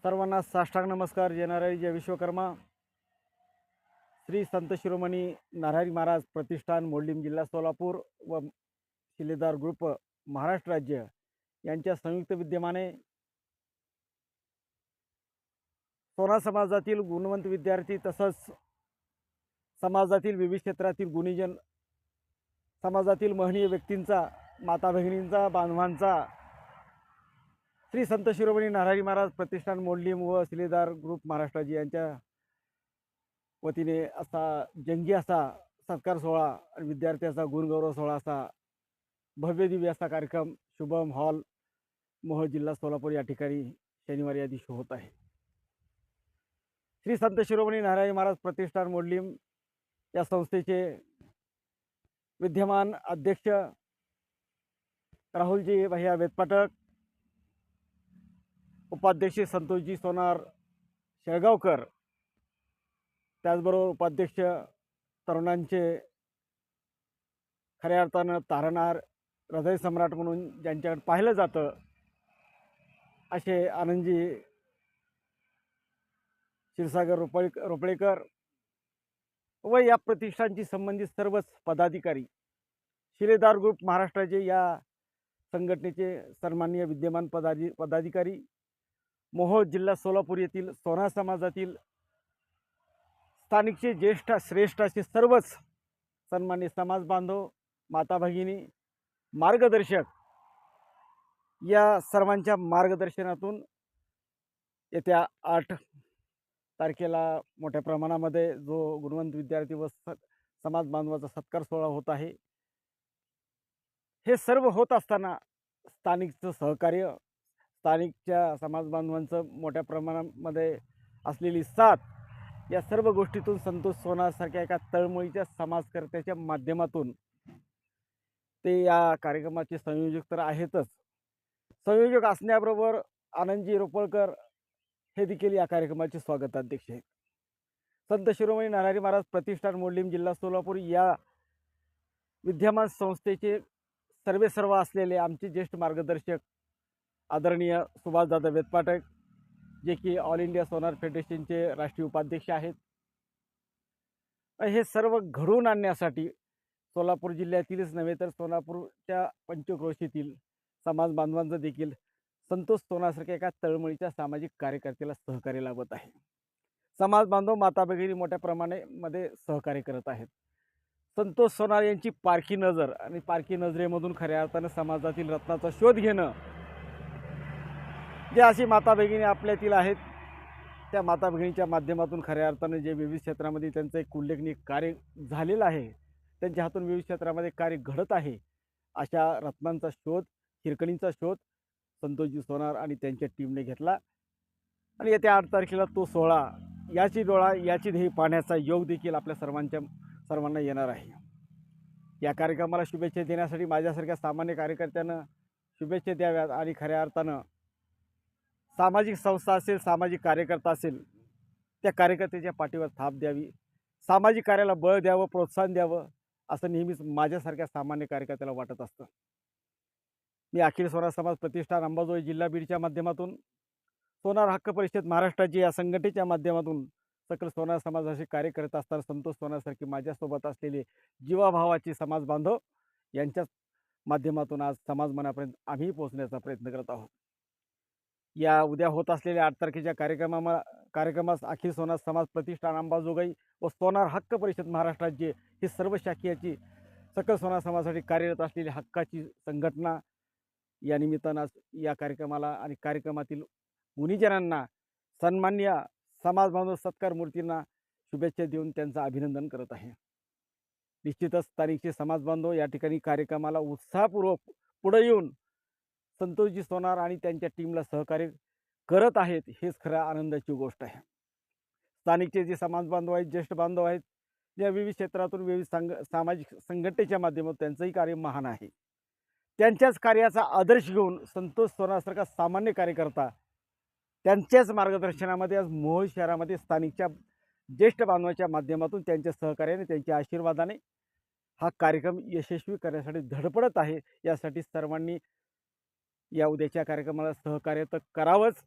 सर्वांना साष्टांग नमस्कार. जय नारायण जय विश्वकर्मा. श्री संत शिरोमणी नरहरी महाराज प्रतिष्ठान मोडलीम जिल्हा सोलापूर व शिलेदार ग्रुप महाराष्ट्र राज्य यांच्या संयुक्त विद्यमाने सोना समाजातील गुणवंत विद्यार्थी तसंच समाजातील विविध क्षेत्रातील गुणीजन, समाजातील महनीय व्यक्तींचा, माता भगिनींचा, बांधवांचा श्री संत शिरोमणी नरहरी महाराज प्रतिष्ठान मोडलीम व शिलेदार ग्रुप महाराष्ट्र राज्य यांच्या वतीने असा जंगी असा सत्कार सोहळा आणि विद्यार्थ्यांचा गुणगौरव सोहळा असा भव्य दिव्य असा कार्यक्रम शुभम हॉल मोहोळ जिल्हा सोलापूर या ठिकाणी शनिवारी या दिवशी होत आहे. श्री संत शिरोमणी नरहरी महाराज प्रतिष्ठान मोडलीम या संस्थेचे विद्यमान अध्यक्ष राहुलजी भैया वेदपाठक, उपाध्यक्ष संतोषजी सोनार शेळगावकर, त्याचबरोबर उपाध्यक्ष तरुणांचे खऱ्या अर्थानं तारणारे हृदय सम्राट म्हणून ज्यांच्याकडे पाहिलं जातं असे आनंदजी क्षीरसागर रोपळेकर व या प्रतिष्ठानशी संबंधित सर्वच पदाधिकारी, शिलेदार ग्रुप महाराष्ट्राचे या संघटनेचे सन्माननीय विद्यमान पदाधिकारी, मोहोळ जिल्हा सोलापूर येथील सोना समाजातील स्थानिकचे ज्येष्ठ श्रेष्ठ असे सर्वच सन्मान्य समाज बांधव, माता भगिनी, मार्गदर्शक या सर्वांच्या मार्गदर्शनातून येत्या 8 तारखेला मोठ्या प्रमाणामध्ये जो गुणवंत विद्यार्थी व समाज बांधवाचा सत्कार सोहळा होत आहे. हे सर्व होत असताना स्थानिकचं सहकार्य, स्थानिकच्या समाज बांधवांचं मोठ्या प्रमाणामध्ये असलेली साथ, या सर्व गोष्टीतून संतोष सोनारसारख्या एका तळमळीच्या समाजकर्त्याच्या माध्यमातून ते या कार्यक्रमाचे संयोजक तर आहेतच, संयोजक असण्याबरोबर आनंदजी रोपळकर हे देखील या कार्यक्रमाचे स्वागताध्यक्ष आहेत. संत शिरोमणी नरहरी महाराज प्रतिष्ठान मोडलीम जिल्हा सोलापूर या विद्यमान संस्थेचे सर्वेसर्वा असलेले आमचे ज्येष्ठ मार्गदर्शक आदरणीय सुभाषदादा वेदपाठक, जे की ऑल इंडिया सोनार फेडरेशनचे राष्ट्रीय उपाध्यक्ष आहेत. हे सर्व घडवून आणण्यासाठी सोलापूर जिल्ह्यातीलच नव्हे तर सोलापूरच्या पंचक्रोशीतील समाज बांधवांचं देखील संतोष सोनारसारख्या एका तळमळीच्या सामाजिक कार्यकर्त्याला सहकार्य लाभत आहे. समाज बांधव, माता भगिनी मोठ्या प्रमाणामध्ये सहकार्य करत आहेत. संतोष सोनार यांची पारखी नजर आणि पारखी नजरेमधून खऱ्या अर्थानं समाजातील रत्नाचा शोध घेणं, जे अशी माता भगिनी आपल्यातील आहेत, त्या माता भगिनीच्या माध्यमातून खऱ्या अर्थानं जे विविध क्षेत्रामध्ये त्यांचं एक उल्लेखनीय कार्य झालेलं आहे, त्यांच्या हातून विविध क्षेत्रामध्ये कार्य घडत आहे, अशा रत्नांचा शोध, हिरकणींचा शोध संतोषजी सोनार आणि त्यांच्या टीमने घेतला. आणि येत्या 8 तारखेला तो सोहळा, याची डोळा याची ध्येय पाहण्याचा योग देखील आपल्या सर्वांना येणार आहे. या कार्यक्रमाला शुभेच्छा देण्यासाठी माझ्यासारख्या सामान्य कार्यकर्त्यांना शुभेच्छा द्याव्यात आणि खऱ्या अर्थानं सामाजिक संस्था असेल, सामाजिक कार्यकर्ता असेल, त्या कार्यकर्त्याच्या पाठीवर थाप द्यावी, सामाजिक कार्याला बळ द्यावं, प्रोत्साहन द्यावं, असं नेहमीच माझ्यासारख्या सामान्य कार्यकर्त्याला वाटत असतं. मी अखिल सोनार समाज प्रतिष्ठान अंबाजोगाई जिल्हा बीडच्या माध्यमातून, सोनार हक्क परिषद महाराष्ट्राची या संघटनेच्या माध्यमातून सकल सोनार समाजाशी कार्य करत असताना संतोष सोनारसारखी माझ्यासोबत असलेले जीवाभावाचे समाज बांधव यांच्याच माध्यमातून आज समाज मनापर्यंत आम्ही पोहोचण्याचा प्रयत्न करत आहोत. या उद्या होत असलेल्या 8 तारखेच्या कार्यक्रमास अखिल सोनार समाज प्रतिष्ठान अंबाजोगाई व सोनार हक्क परिषद महाराष्ट्र राज्य ही सर्व शाखेची सकल सोनार समाजासाठी कार्यरत असलेली हक्काची संघटना या निमित्तानं या कार्यक्रमाला आणि कार्यक्रमातील गुणीजनांना, सन्मान्य समाज बांधव सत्कार मूर्तींना शुभेच्छा देऊन त्यांचं अभिनंदन करत आहे. निश्चितच स्थानिकचे समाज बांधव या ठिकाणी कार्यक्रमाला उत्साहपूर्वक पुढे येऊन संतोषजी सोनार आणि त्यांच्या टीमला सहकार्य करत आहेत, हेच खऱ्या आनंदाची गोष्ट आहे. स्थानिकचे जे समाज बांधव आहेत, ज्येष्ठ बांधव आहेत, या विविध क्षेत्रातून विविध सामाजिक संघटनेच्या माध्यमातून त्यांचंही कार्य महान आहे. त्यांच्याच कार्याचा आदर्श घेऊन संतोष सोनारसारखा सामान्य कार्यकर्ता त्यांच्याच मार्गदर्शनामध्ये आज मोहोळ शहरामध्ये स्थानिकच्या ज्येष्ठ बांधवांच्या माध्यमातून त्यांच्या सहकार्याने, त्यांच्या आशीर्वादाने हा कार्यक्रम यशस्वी करण्यासाठी धडपडत आहे. यासाठी सर्वांनी या उद्याच्या कार्यक्रमाला सहकार्य तर करावंच,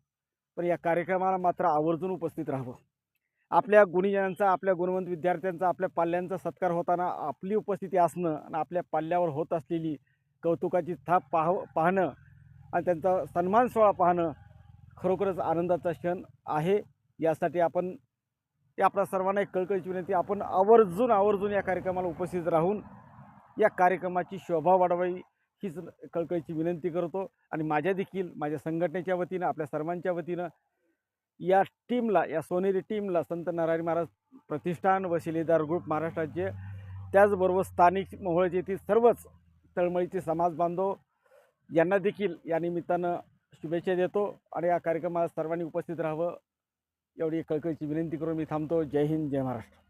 पण या कार्यक्रमाला मात्र आवर्जून उपस्थित राहावं. आपल्या गुणीजनांचा, आपल्या गुणवंत विद्यार्थ्यांचा, आपल्या पाल्यांचा सत्कार होताना आपली उपस्थिती असणं आणि आपल्या पाल्यावर होत असलेली कौतुकाची थाप पाहणं आणि त्यांचा सन्मान सोहळा पाहणं खरोखरच आनंदाचा क्षण आहे. यासाठी आपण आपल्या सर्वांना एक कळकळीची विनंती, आपण आवर्जून या कार्यक्रमाला उपस्थित राहून या कार्यक्रमाची शोभा वाढवावी हीच कळकळीची विनंती करतो. आणि माझ्या संघटनेच्या वतीनं, आपल्या सर्वांच्या वतीनं या टीमला, या सोनेरी टीमला, संत नारायण महाराज प्रतिष्ठान व शिलेदार ग्रुप महाराष्ट्र राज्य, त्याचबरोबर स्थानिक मोहोळ येथील सर्वच तळमळीचे समाज बांधव यांना देखील या निमित्तानं शुभेच्छा देतो. आणि या कार्यक्रमाला सर्वांनी उपस्थित राहावं एवढी कळकळीची विनंती करून मी थांबतो. जय हिंद, जय महाराष्ट्र.